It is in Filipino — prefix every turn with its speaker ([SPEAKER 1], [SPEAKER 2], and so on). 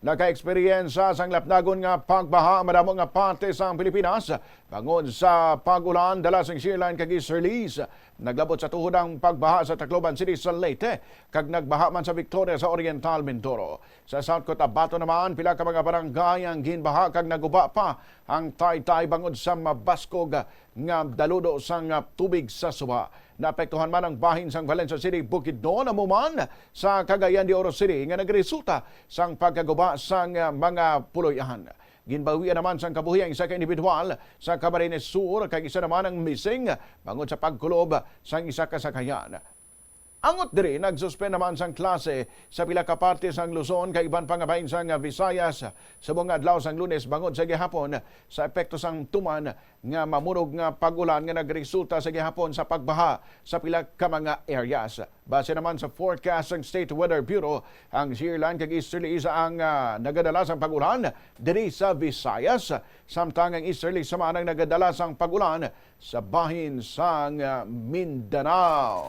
[SPEAKER 1] nakaespskeryensiya sang lapnagon nga pagbaha madamo nga parte sa Pilipinas bangod sa pag-ulan dala sang shearline kag easterlies. Naglabot sa tuhod ang pagbaha sa Tacloban City sa Leyte kag nagbaha man sa Victoria sa Oriental Mindoro. Sa South Cotabato naman pila ka mga barangay ang ginbaha kag naguba pa ang Taytay bangod sa mabaskog nga daludo sang tubig sa suba. Naapektuhan man ang bahin sang Valencia City, Bukidnon, amuman sa Cagayan de Oro City nga nagresulta sang pagkaguba sang mga puloy-ahan. Ginbawian naman sang kabuhi ang isa ka individual sa Camarines Sur kag isa naman ang missing bangod sa pagkulob sang isa ka sakayan. Angot diri nagsuspend naman sang klase sa pila ka parte sang Luzon kay iban pa nga bahin sang Visayas sa mga adlaw sang Lunes bangod sa gihapon sa epekto sang tuman nga mamurog nga pag-ulan nga nagresulta sa gihapon sa pagbaha sa pila ka mga areas. Base naman sa forecast ng State Weather Bureau, ang shearline kag easterlies ang nagadala sang pag-ulan diri sa Visayas, samtang ang easterlies sama ang nagadala sang pag-ulan sa bahin sang Mindanao.